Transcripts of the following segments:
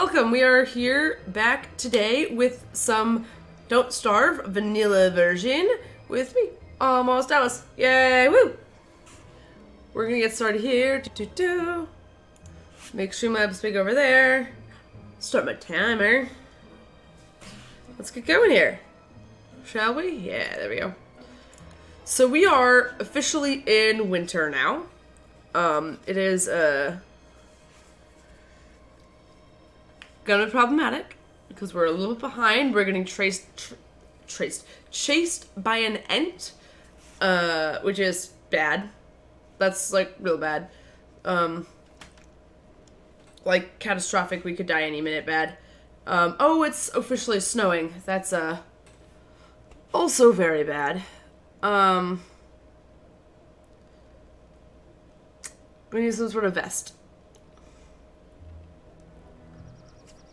welcome. We are here back today with some Don't Starve vanilla version with me, Almost Alice. Yay, woo! We're gonna get started here. Make Streamlabs big over there. Start my timer. Let's get going here. Shall we? Yeah, there we go. So we are officially in winter now. It is, gonna be problematic because we're a little bit behind. We're getting chased by an ent, which is bad. That's like real bad. Like catastrophic. We could die any minute. Bad. Oh, it's officially snowing. That's also very bad. We need some sort of vest.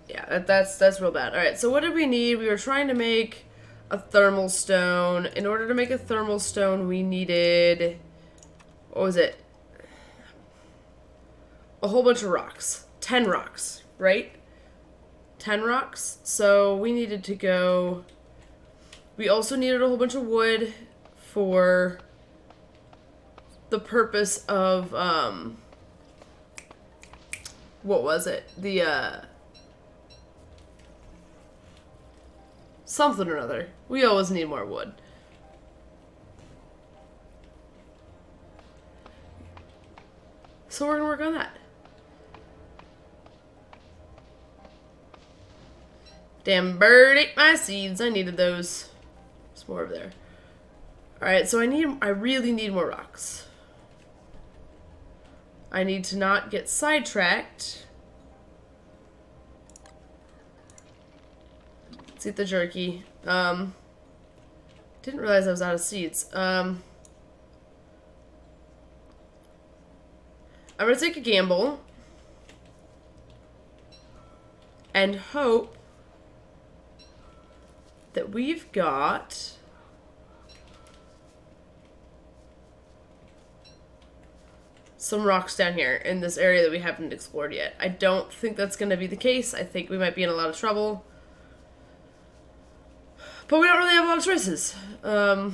Yeah, that's real bad. Alright, so what did we need? We were trying to make a thermal stone. In order to make a thermal stone, we needed... What was it? A whole bunch of rocks. 10 rocks, right? 10 rocks. So we needed to go... We also needed a whole bunch of wood for the purpose of, what was it? The, something or other. We always need more wood. So we're gonna work on that. Damn bird ate my seeds. I needed those. There's more over there. Alright, so I really need more rocks. I need to not get sidetracked. Let's eat the jerky. Didn't realize I was out of seeds. I'm gonna take a gamble. And hope that we've got some rocks down here in this area that we haven't explored yet. I don't think that's going to be the case. I think we might be in a lot of trouble. But we don't really have a lot of choices. We're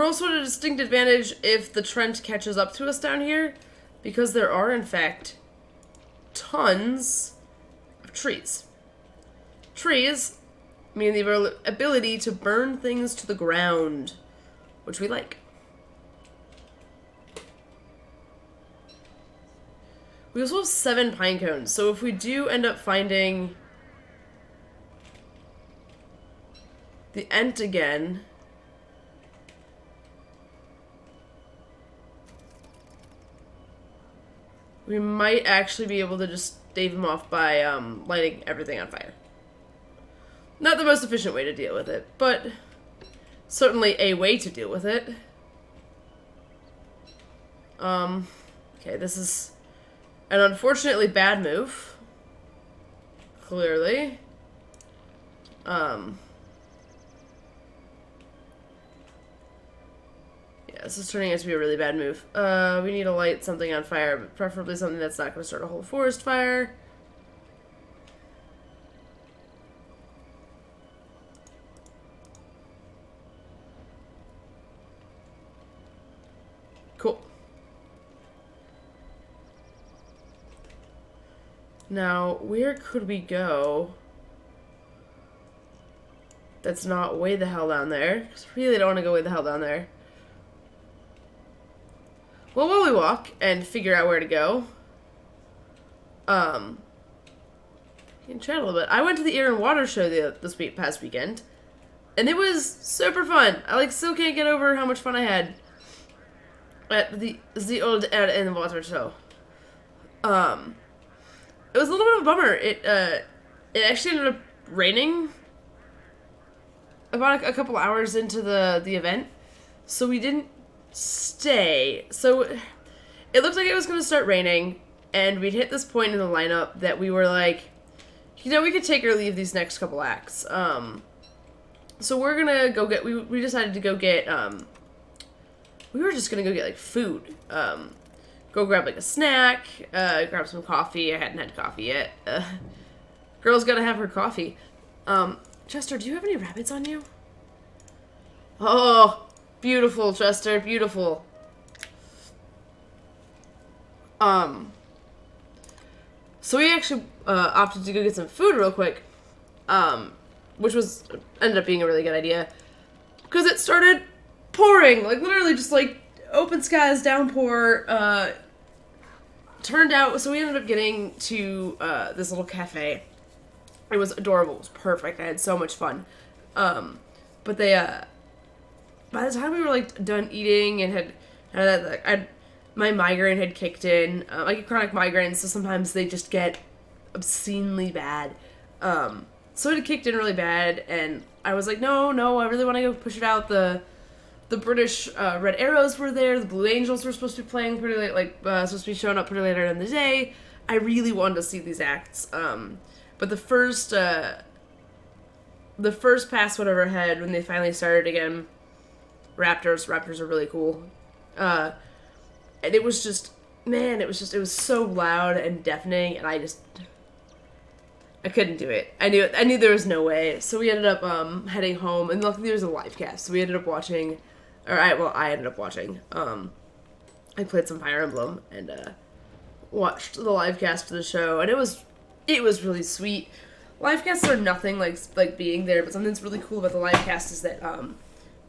also at a distinct advantage if the Trent catches up to us down here, because there are, in fact, tons of trees. Trees mean the ability to burn things to the ground, which we like. We also have 7 pine cones, so if we do end up finding the ent again, we might actually be able to just stave him off by lighting everything on fire. Not the most efficient way to deal with it, but certainly a way to deal with it. Okay, this is an unfortunately bad move. Clearly. Yeah, this is turning out to be a really bad move. We need to light something on fire, but preferably something that's not going to start a whole forest fire. Cool. Now, where could we go that's not way the hell down there? Because I really don't want to go way the hell down there. Well, while we walk and figure out where to go, you can chat a little bit. I went to the Air and Water show this past weekend, and it was super fun. I still can't get over how much fun I had at the old Air and Water show. It was a little bit of a bummer. It actually ended up raining about a couple hours into the event, so we didn't stay. So it looked like it was going to start raining, and we'd hit this point in the lineup that we were like, you know, we could take or leave these next couple acts. So we're gonna go get, we decided to go get we were just gonna go get like food. Go grab like a snack, grab some coffee. I hadn't had coffee yet. Girl's gotta have her coffee. Chester, do you have any rabbits on you? Oh, beautiful, Chester, beautiful. So we actually opted to go get some food real quick, which ended up being a really good idea because it started pouring, like literally just like open skies, downpour. Turned out, so we ended up getting to this little cafe. It was adorable. It was perfect. I had so much fun. But they, by the time we were like done eating and my migraine had kicked in. I get chronic migraines, so sometimes they just get obscenely bad. So it had kicked in really bad, and I was like, no, I really want to go push it out. The British Red Arrows were there. The Blue Angels were supposed to be playing pretty late, supposed to be showing up pretty later in the day. I really wanted to see these acts. But the first pass went overhead when they finally started again. Raptors are really cool. And it was just, man, it was so loud and deafening, and I couldn't do it. I knew there was no way. So we ended up heading home, and luckily there was a live cast. So we ended up watching, I ended up watching. I played some Fire Emblem and watched the live cast for the show, and it was really sweet. Live casts are nothing like being there, but something that's really cool about the live cast is that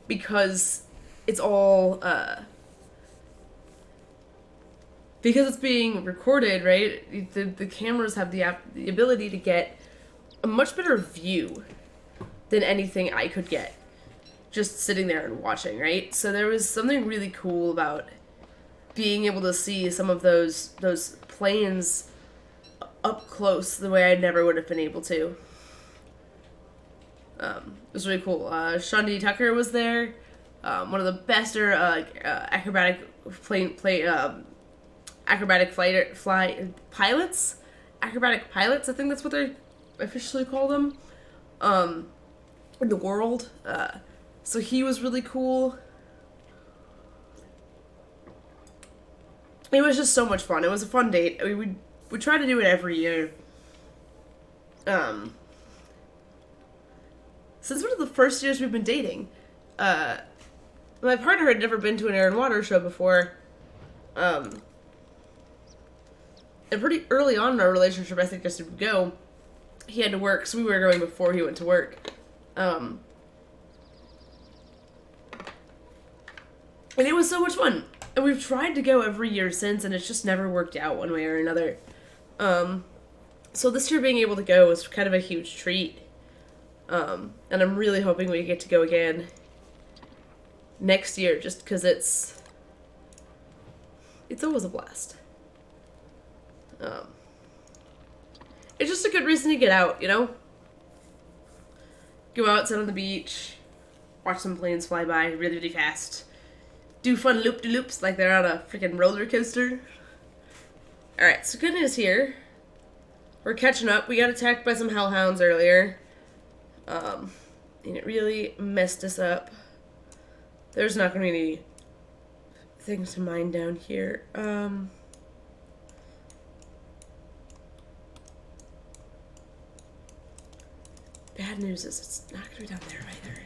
because it's all because it's being recorded, right? The cameras have the ability to get a much better view than anything I could get just sitting there and watching, right? So there was something really cool about being able to see some of those planes up close the way I never would have been able to. It was really cool. Shundi Tucker was there. One of the best acrobatic pilots. Acrobatic pilots, I think that's what they officially call them. In the world. So he was really cool. It was just so much fun. It was a fun date. We try to do it every year. Since one of the first years we've been dating. My partner had never been to an air and water show before. And pretty early on in our relationship, I think just to go, he had to work, so we were going before he went to work. And it was so much fun. And we've tried to go every year since, and it's just never worked out one way or another. So this year being able to go was kind of a huge treat. And I'm really hoping we get to go again next year, just because it's always a blast. It's just a good reason to get out, you know? Go out, sit on the beach, watch some planes fly by really, really fast. Do fun loop-de-loops like they're on a freaking roller coaster. Alright, so good news here. We're catching up. We got attacked by some hellhounds earlier. And it really messed us up. There's not going to be any things to mine down here. Bad news is it's not going to be down there either.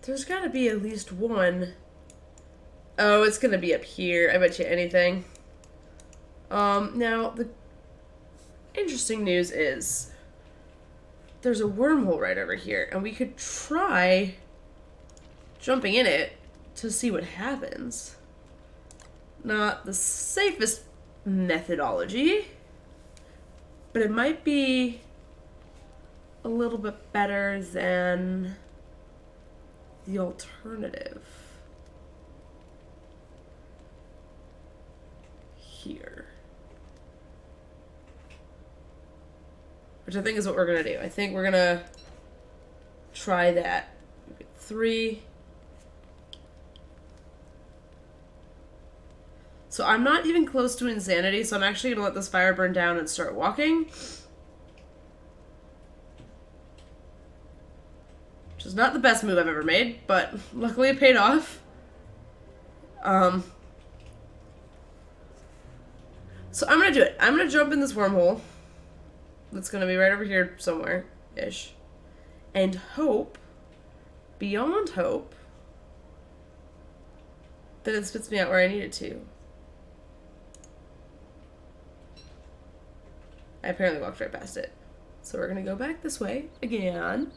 There's got to be at least one. Oh, it's going to be up here. I bet you anything. Now, the interesting news is there's a wormhole right over here, and we could try jumping in it to see what happens. Not the safest methodology, but it might be a little bit better than the alternative here. Which I think is what we're going to do. I think we're going to try that. 3. So I'm not even close to insanity, so I'm actually going to let this fire burn down and start walking. Which which is not the best move I've ever made, but luckily it paid off. So I'm gonna do it. I'm gonna jump in this wormhole. That's gonna be right over here somewhere-ish. And hope, beyond hope, that it spits me out where I need it to. I apparently walked right past it. So we're gonna go back this way again.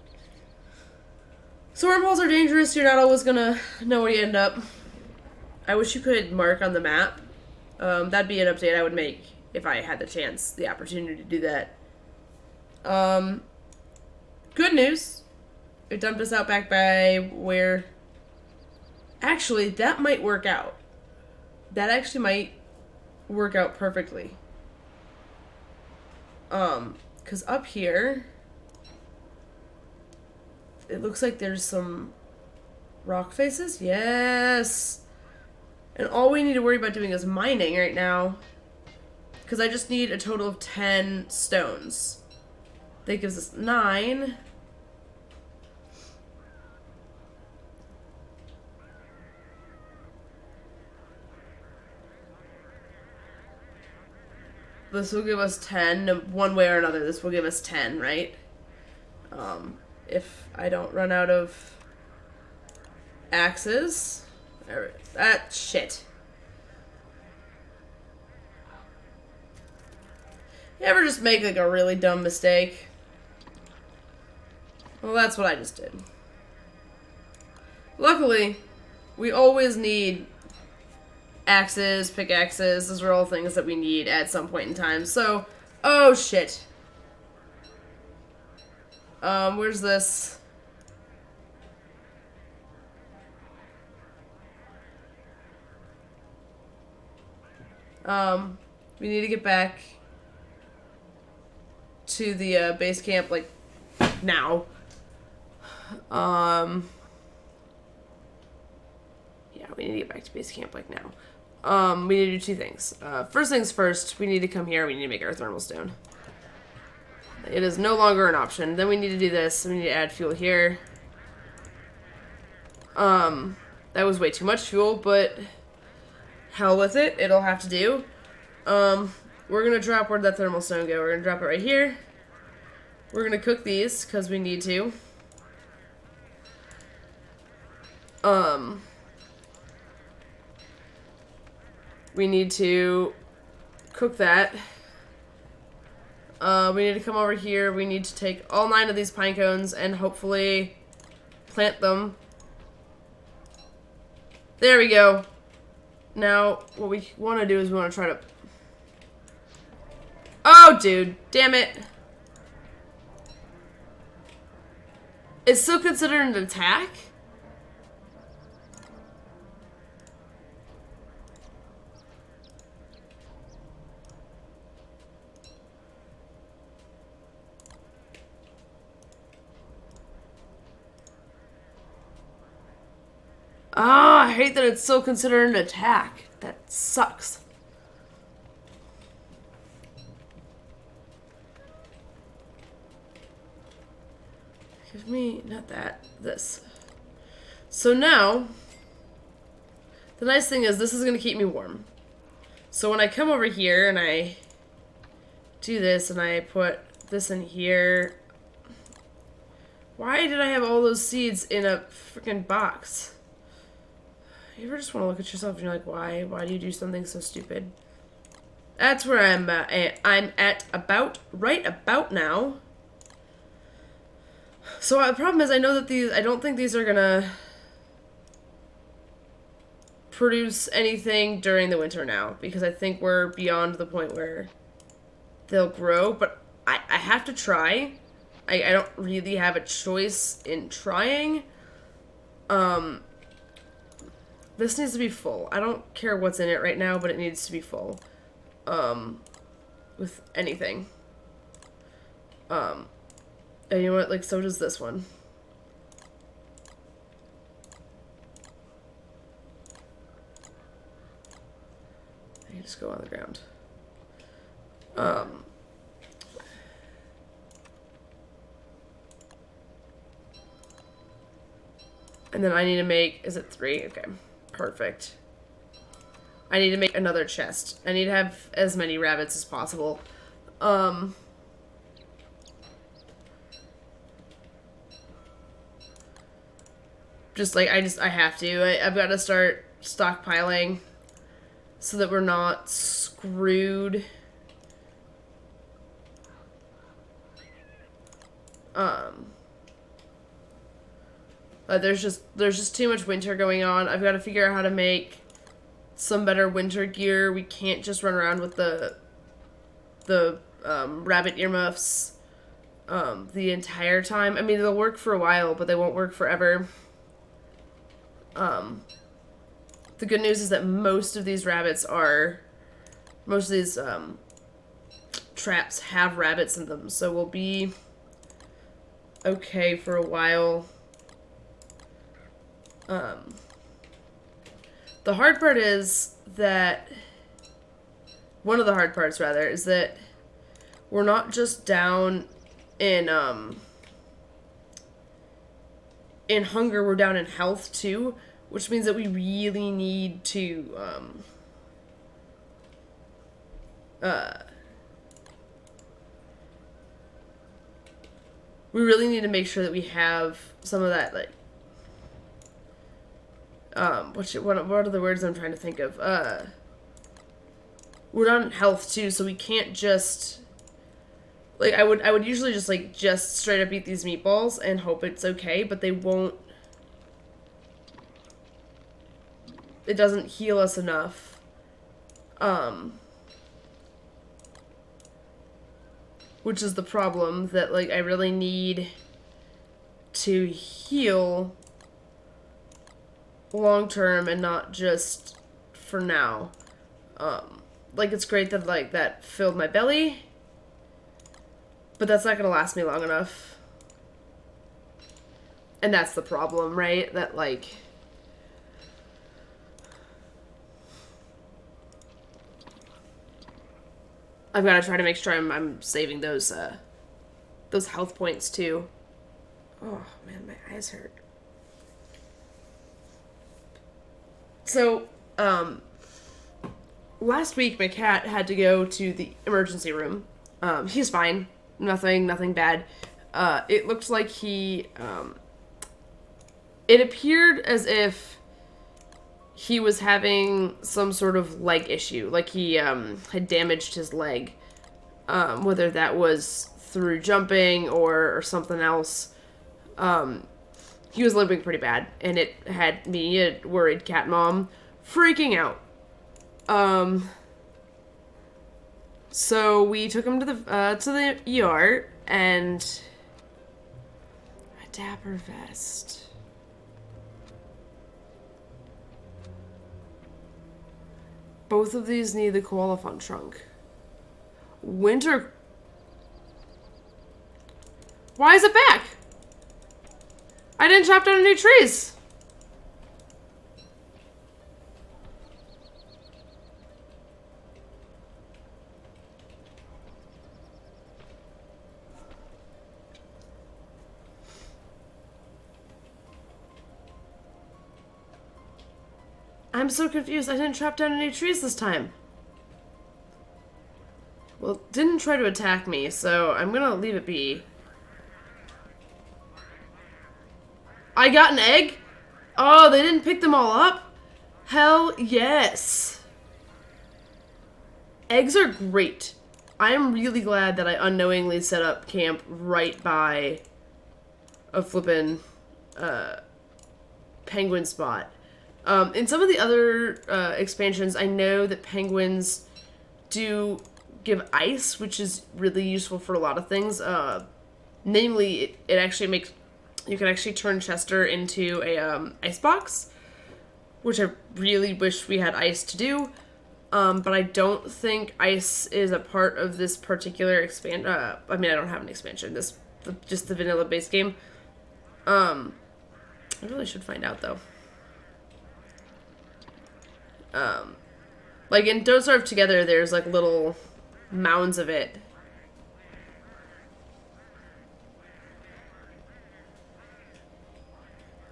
So wormholes are dangerous. You're not always gonna know where you end up. I wish you could mark on the map. That'd be an update I would make if I had the chance, the opportunity to do that. Good news. It dumped us out back by where... Actually, that might work out. That actually might work out perfectly. Because up here... It looks like there's some rock faces. Yes! And all we need to worry about doing is mining right now. Because I just need a total of 10 stones. That gives us 9. This will give us 10. One way or another, this will give us 10, right? If I don't run out of axes. Shit. You ever just make like a really dumb mistake? Well, that's what I just did. Luckily, we always need axes, pickaxes. Those are all things that we need at some point in time. So, oh shit. Where's this? We need to get back to the base camp, like, now. Yeah, we need to get back to base camp, like, now. We need to do 2 things. First things first, we need to come here, we need to make our thermal stone. It is no longer an option. Then we need to do this, we need to add fuel here. That was way too much fuel, but hell with it, it'll have to do. We're gonna drop, where'd that thermal stone go? We're gonna drop it right here. We're gonna cook these, because we need to. We need to cook that. We need to come over here. We need to take all 9 of these pine cones and hopefully plant them. There we go. Now, what we want to do is we want to try to... Oh, dude. Damn it. It's still considered an attack? Ah, I hate that it's still considered an attack. That sucks. Give me, not that, this. So now, the nice thing is this is going to keep me warm. So when I come over here and I do this and I put this in here, why did I have all those seeds in a freaking box? You ever just want to look at yourself and you're like, why? Why do you do something so stupid? That's where I'm at right about now. So the problem is I know that I don't think these are gonna produce anything during the winter now, because I think we're beyond the point where they'll grow, but I have to try. I don't really have a choice in trying. This needs to be full. I don't care what's in it right now, but it needs to be full. With anything. And you know what? Like, so does this one. I can just go on the ground. And then I need to make, is it 3? Okay, perfect. I need to make another chest. I need to have as many rabbits as possible. Just like, I have to. I've got to start stockpiling so that we're not screwed. There's just too much winter going on. I've got to figure out how to make some better winter gear. We can't just run around with the rabbit earmuffs the entire time. I mean, they'll work for a while, but they won't work forever. The good news is that most of these traps have rabbits in them, so we'll be okay for a while. The hard part is that, one of the hard parts rather, is that we're not just down in hunger, we're down in health too, which means that we really need to we really need to make sure that we have some of that, like, what are the words I'm trying to think of? We're down in health too, so we can't just, like, I would usually just straight up eat these meatballs and hope it's okay, but they won't. It doesn't heal us enough. Which is the problem, that, like, I really need to heal long term and not just for now. Like, it's great that, like, that filled my belly, but that's not gonna last me long enough. And that's the problem, right? That, like, I've got to try to make sure I'm saving those health points too. Oh man, my eyes hurt. So, last week my cat had to go to the emergency room. He's fine. Nothing bad. It looked like it appeared as if he was having some sort of leg issue. Like he, had damaged his leg. Whether that was through jumping or something else. He was limping pretty bad, and it had me, a worried cat mom, freaking out. So we took him to the ER, and a Dapper vest. Both of these need the koala fun trunk. Winter. Why is it back? I didn't chop down any trees. I'm so confused. I didn't chop down any trees this time. Well, it didn't try to attack me, so I'm gonna leave it be. I got an egg? Oh, they didn't pick them all up? Hell yes. Eggs are great. I am really glad that I unknowingly set up camp right by a flippin' penguin spot. In some of the other expansions, I know that penguins do give ice, which is really useful for a lot of things. Namely, it actually makes, you can actually turn Chester into a ice box, which I really wish we had ice to do. But I don't think ice is a part of this particular I mean, I don't have an expansion. Just the vanilla base game. I really should find out though. Like in Don't Starve Together, there's like little mounds of it.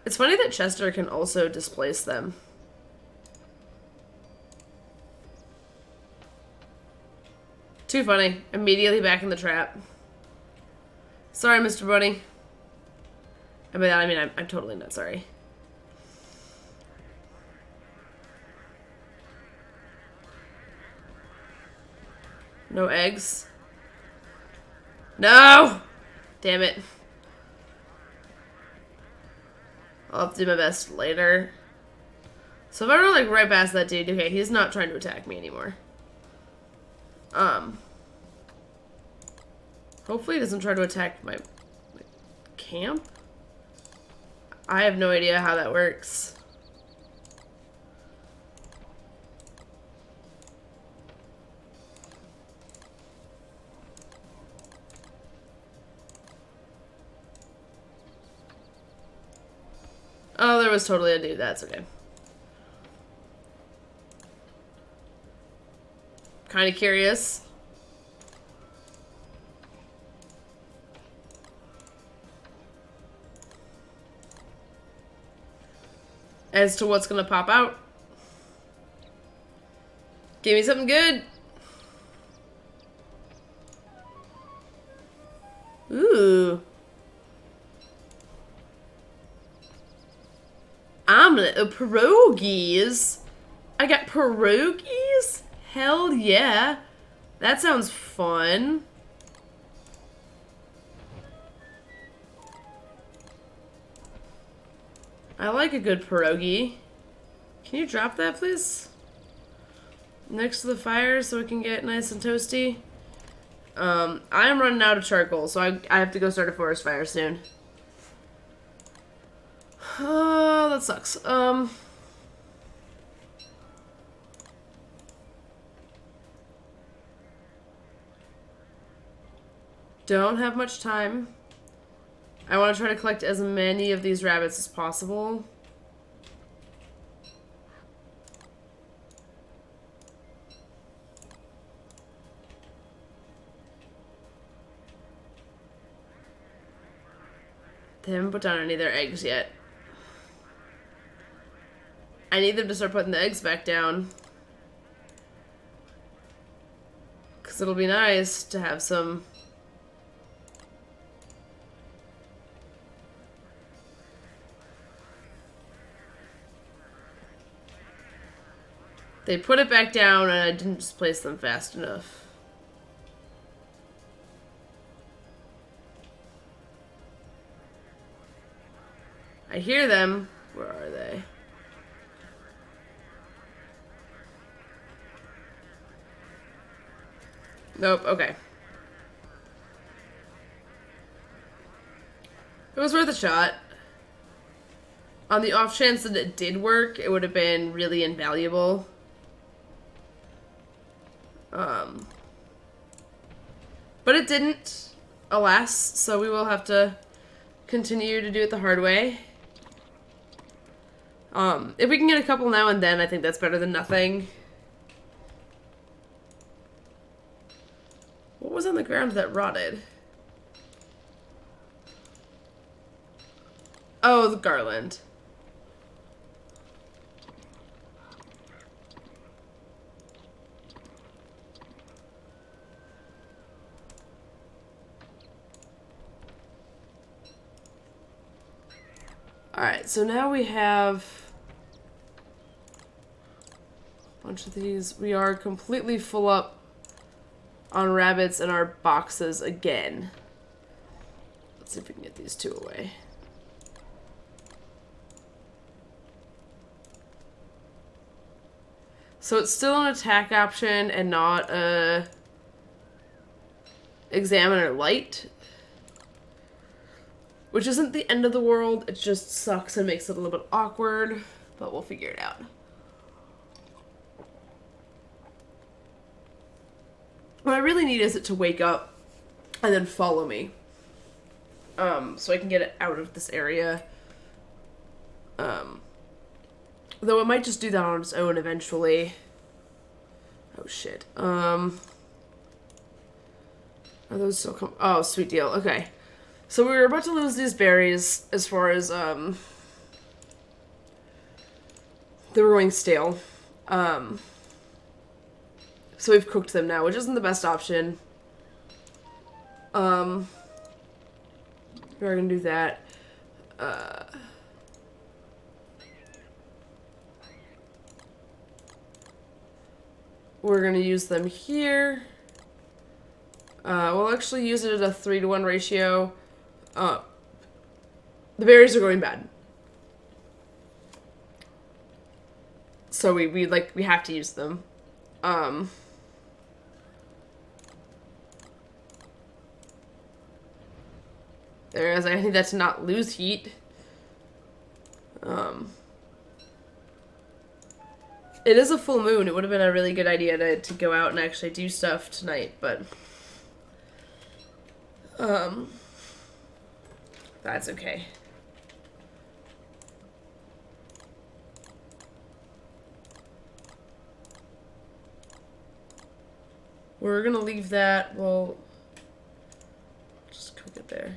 It's It's funny that Chester can also displace them. Too funny. Immediately back in the trap. Sorry, Mr. Bunny. I mean, I'm totally not sorry. No eggs. No! Damn it. I'll have to do my best later. So if I run like right past that dude, okay, he's not trying to attack me anymore. Hopefully he doesn't try to attack my camp. I have no idea how that works. Oh, there was totally a dude. That's okay. Kind of curious. As to what's gonna pop out. Give me something good. Ooh. Omelet of pierogies. I got pierogies? Hell yeah. That sounds fun. I like a good pierogi. Can you drop that, please? Next to the fire so it can get nice and toasty. I am running out of charcoal, so I have to go start a forest fire soon. Oh, that sucks. Don't have much time. I want to try to collect as many of these rabbits as possible. They haven't put down any of their eggs yet. I need them to start putting the eggs back down. Because it'll be nice to have some... They put it back down and I didn't just place them fast enough. I hear them. Where are they? Nope, okay. It was worth a shot. On the off chance that it did work, it would have been really invaluable. But it didn't, alas, so we will have to continue to do it the hard way. If we can get a couple now and then, I think that's better than nothing. What was on the ground that rotted? Oh, the garland. Alright, so now we have a bunch of these. We are completely full up on rabbits in our boxes again. Let's see if we can get these two away. So it's still an attack option and not a examiner light. Which isn't the end of the world, it just sucks and makes it a little bit awkward, but we'll figure it out. What I really need is it to wake up and then follow me. So I can get it out of this area. Though it might just do that on its own eventually. Oh shit. Are those still come? Oh, sweet deal. Okay. So we were about to lose these berries as far as, they were going stale. So we've cooked them now, which isn't the best option. We're gonna do that. We're gonna use them here. We'll actually use it at a 3-to-1 ratio. The berries are going bad. So we have to use them. Whereas I think that's to not lose heat. It is a full moon. It would have been a really good idea to go out and actually do stuff tonight, but that's okay. We're gonna leave that. We'll just cook it there.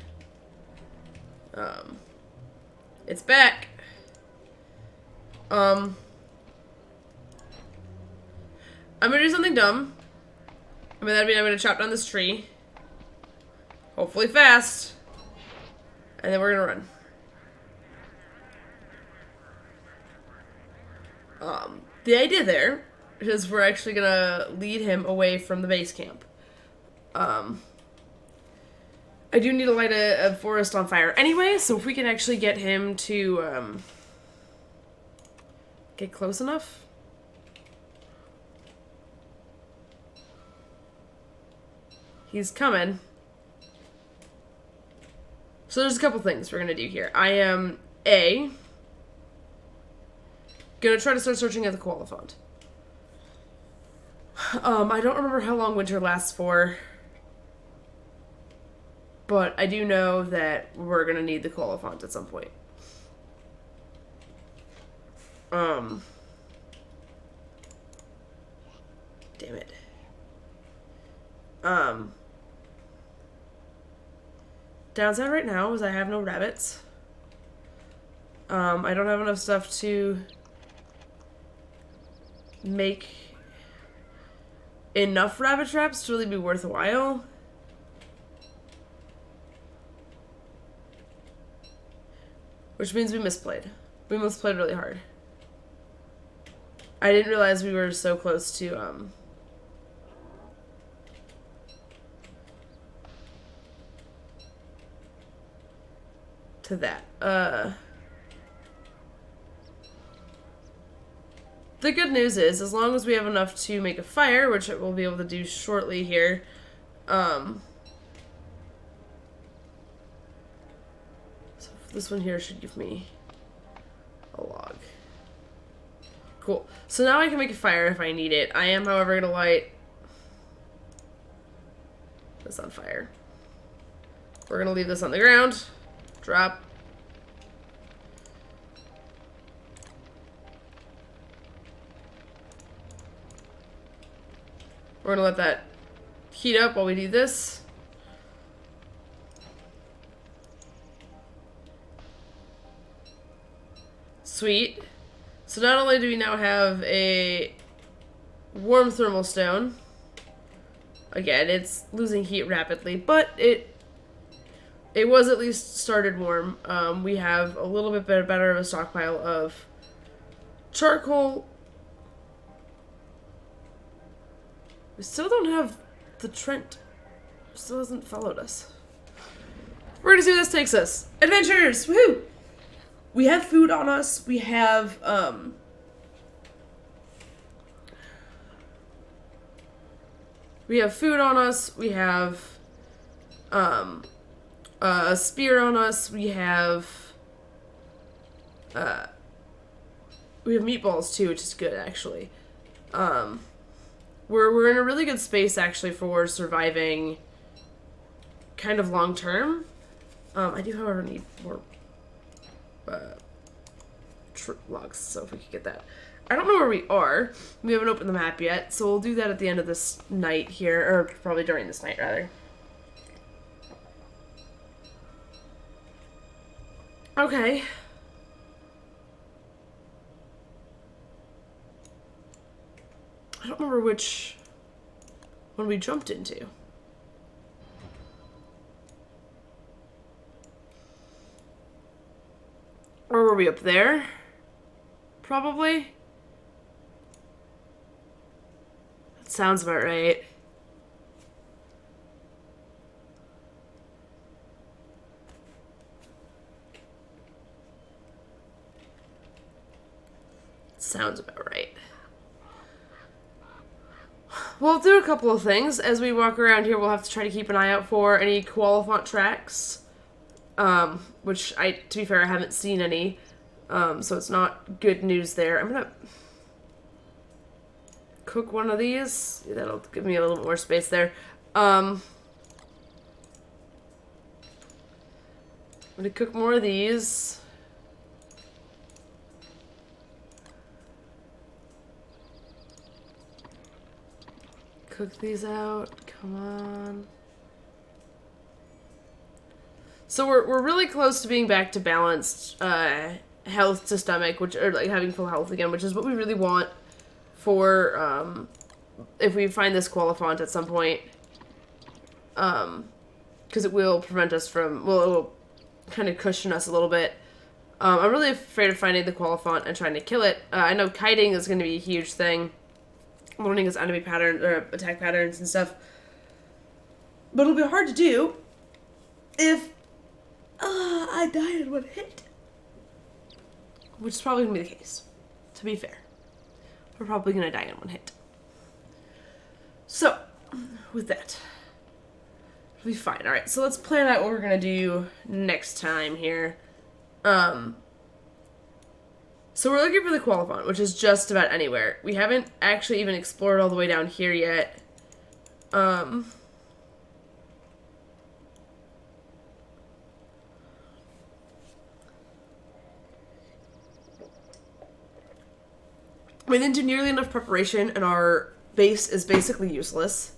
It's back. I'm gonna do something dumb. I mean, that'd mean I'm gonna chop down this tree. Hopefully fast. And then we're gonna run. The idea there is we're actually gonna lead him away from the base camp. I do need to light a forest on fire anyway, so if we can actually get him to get close enough. He's coming. So there's a couple things we're gonna do here. I am gonna try to start searching at the koala font. I don't remember how long winter lasts for, but I do know that we're gonna need the koala font at some point. Damn it. Downside right now is I have no rabbits. I don't have enough stuff to make enough rabbit traps to really be worthwhile. Which means we misplayed. We misplayed really hard. I didn't realize we were so close to, to that. The good news is, as long as we have enough to make a fire, which we'll be able to do shortly here, so this one here should give me a log. Cool. So now I can make a fire if I need it. I am, however, going to light this on fire. We're going to leave this on the ground. Drop. We're gonna let that heat up while we do this. Sweet. So not only do we now have a warm thermal stone, again, it's losing heat rapidly, but it was at least started warm. We have a little bit better of a stockpile of charcoal. We still don't have the Trent. Still hasn't followed us. We're gonna see where this takes us. Adventures! Woohoo! We have food on us. We have, food on us. We have, a spear on us. We have meatballs too, which is good, actually. We're in a really good space, actually, for surviving kind of long term. I do, however, need more logs, so if we could get that. I don't know where we are. We haven't opened the map yet, so we'll do that at the end of this night here, or probably during this night, rather. Okay. I don't remember which one we jumped into. Or were we up there? Probably. That sounds about right. Sounds about right. We'll do a couple of things. As we walk around here, we'll have to try to keep an eye out for any Koalefant tracks. Which, to be fair, I haven't seen any. So it's not good news there. I'm gonna cook one of these. That'll give me a little more space there. I'm gonna cook more of these. Cook these out. Come on. So we're really close to being back to balanced health to stomach, or like having full health again, which is what we really want for if we find this Koalefant at some point. Because it will prevent us from, well, it will kind of cushion us a little bit. I'm really afraid of finding the Koalefant and trying to kill it. I know kiting is going to be a huge thing. Learning its enemy patterns, or attack patterns and stuff. But it'll be hard to do if I died in one hit. Which is probably going to be the case, to be fair. We're probably going to die in one hit. So, with that, it'll be fine. Alright, so let's plan out what we're going to do next time here. So we're looking for the Koalefant, which is just about anywhere. We haven't actually even explored all the way down here yet. We didn't do nearly enough preparation, and our base is basically useless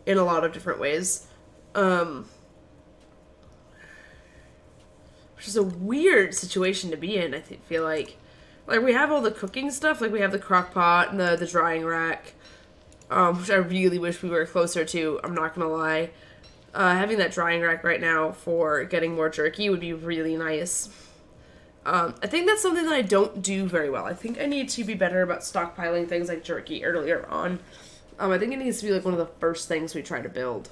in a lot of different ways. Which is a weird situation to be in, I feel like. Like, we have all the cooking stuff, like we have the crock pot and the drying rack, which I really wish we were closer to, I'm not gonna lie. Having that drying rack right now for getting more jerky would be really nice. I think that's something that I don't do very well. I think I need to be better about stockpiling things like jerky earlier on. I think it needs to be like one of the first things we try to build.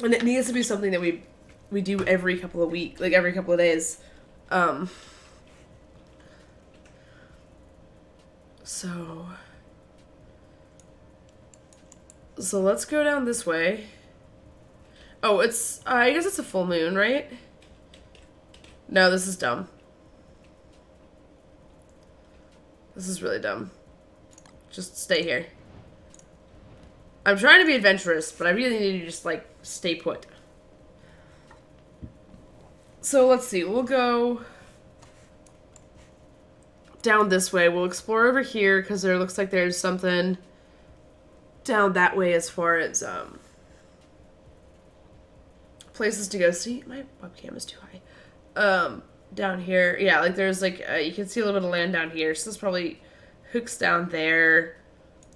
And it needs to be something that we do every couple of weeks, like every couple of days. So let's go down this way. Oh, it's, I guess it's a full moon, right? No, this is dumb. This is really dumb. Just stay here. I'm trying to be adventurous, but I really need to just, like, stay put. So, let's see. We'll go down this way. We'll explore over here, because there looks like there's something down that way as far as, places to go. See, my webcam is too high. Down here. Yeah, like, there's, like, you can see a little bit of land down here. So, this probably hooks down there,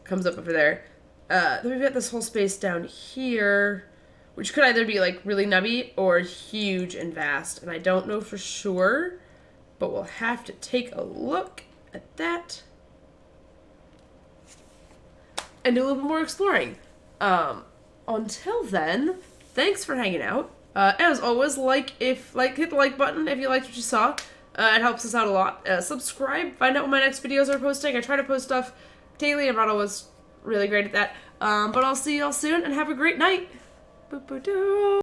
comes up over there. Then we've got this whole space down here, which could either be, like, really nubby or huge and vast. And I don't know for sure, but we'll have to take a look at that and do a little bit more exploring. Until then, thanks for hanging out. As always, hit the like button if you liked what you saw. It helps us out a lot. Subscribe, find out when my next videos are posting. I try to post stuff daily. I'm not always really great at that. But I'll see y'all soon, and have a great night. Boop-a-doo.